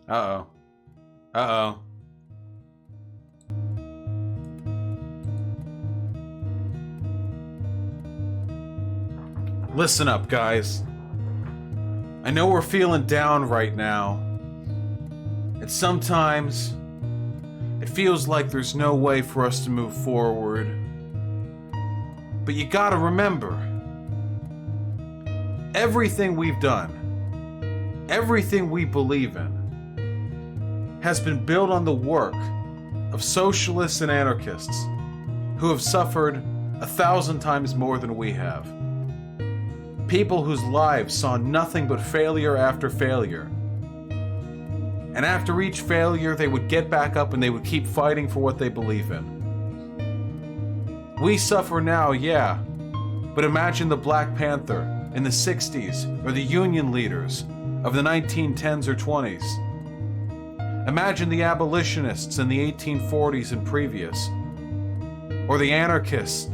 Uh-oh. Uh-oh. Listen up, guys. I know we're feeling down right now. And sometimes it feels like there's no way for us to move forward. But you gotta remember, everything we've done, everything we believe in, has been built on the work of socialists and anarchists who have suffered 1,000 times more than we have. People whose lives saw nothing but failure after failure. And after each failure, they would get back up and they would keep fighting for what they believe in. We suffer now, yeah, but imagine the Black Panther in the 60s or the Union leaders of the 1910s or 20s. Imagine the abolitionists in the 1840s and previous, or the anarchists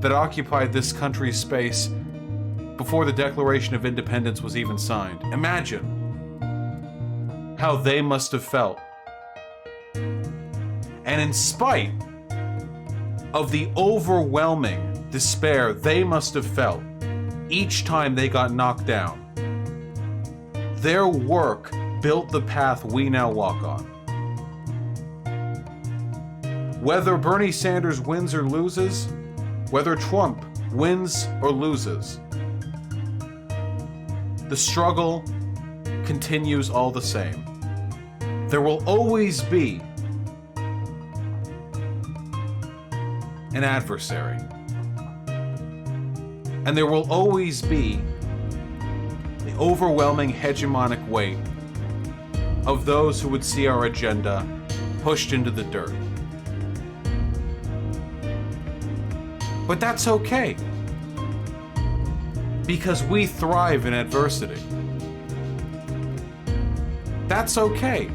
that occupied this country's space before the Declaration of Independence was even signed. Imagine how they must have felt. And in spite of the overwhelming despair they must have felt each time they got knocked down, their work built the path we now walk on. Whether Bernie Sanders wins or loses, whether Trump wins or loses, the struggle continues all the same. There will always be an adversary. And there will always be the overwhelming hegemonic weight of those who would see our agenda pushed into the dirt. But that's okay, because we thrive in adversity. That's okay,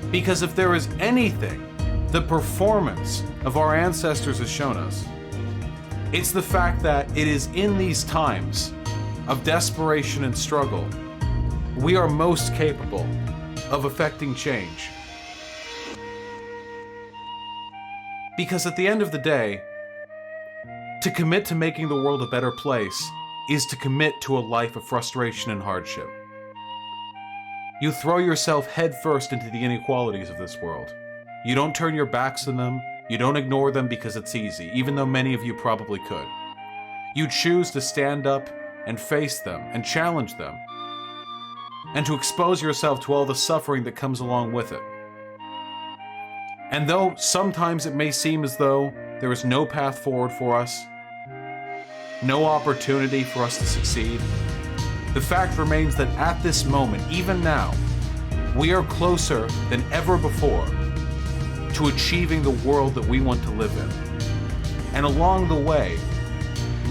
because if there is anything the performance of our ancestors has shown us, it's the fact that it is in these times of desperation and struggle we are most capable of effecting change. Because at the end of the day, to commit to making the world a better place is to commit to a life of frustration and hardship. You throw yourself headfirst into the inequalities of this world. You don't turn your backs on them, you don't ignore them because it's easy, even though many of you probably could. You choose to stand up and face them and challenge them, and to expose yourself to all the suffering that comes along with it. And though sometimes it may seem as though there is no path forward for us, no opportunity for us to succeed, the fact remains that at this moment, even now, we are closer than ever before to achieving the world that we want to live in. And along the way,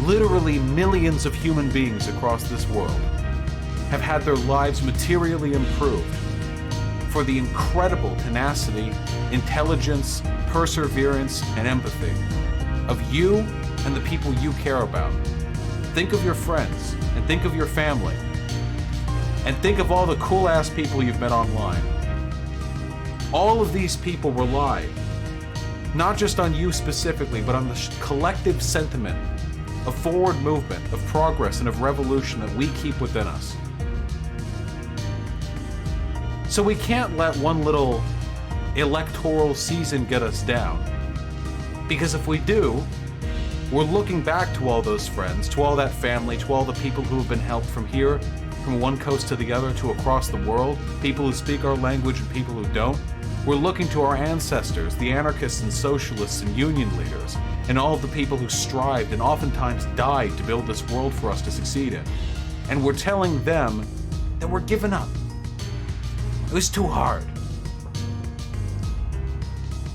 literally millions of human beings across this world have had their lives materially improved for the incredible tenacity, intelligence, perseverance, and empathy of you and the people you care about. Think of your friends, and think of your family, and think of all the cool-ass people you've met online. All of these people rely not just on you specifically, but on the collective sentiment of forward movement, of progress, and of revolution that we keep within us. So we can't let one little electoral season get us down. Because if we do, we're looking back to all those friends, to all that family, to all the people who have been helped from here, from one coast to the other, to across the world, people who speak our language and people who don't. We're looking to our ancestors, the anarchists and socialists and union leaders, and all of the people who strived and oftentimes died to build this world for us to succeed in. And we're telling them that we're giving up. It was too hard.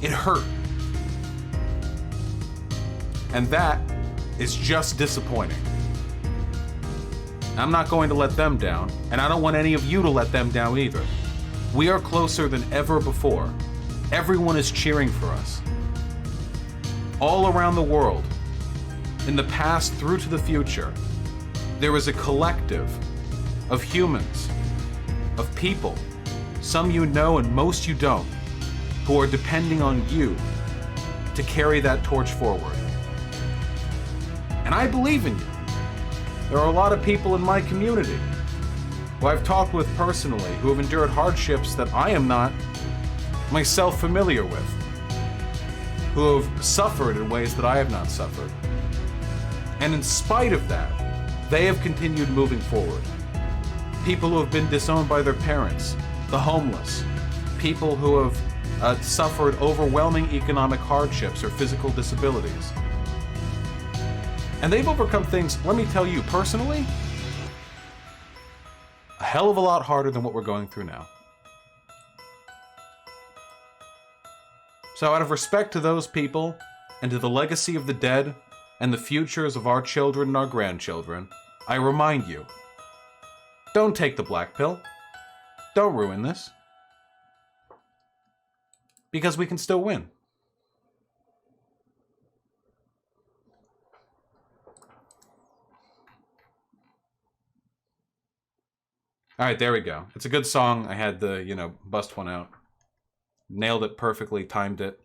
It hurt. And that is just disappointing. I'm not going to let them down, and I don't want any of you to let them down either. We are closer than ever before. Everyone is cheering for us. All around the world, in the past through to the future, there is a collective of humans, of people, some you know and most you don't, who are depending on you to carry that torch forward. And I believe in you. There are a lot of people in my community who I've talked with personally who have endured hardships that I am not myself familiar with, who have suffered in ways that I have not suffered. And in spite of that, they have continued moving forward. People who have been disowned by their parents, the homeless, people who have suffered overwhelming economic hardships or physical disabilities. And they've overcome things, let me tell you personally, a hell of a lot harder than what we're going through now. So out of respect to those people, and to the legacy of the dead, and the futures of our children and our grandchildren, I remind you, don't take the black pill. Don't ruin this. Because we can still win. Alright, there we go. It's a good song. I had the, bust one out. Nailed it perfectly, timed it.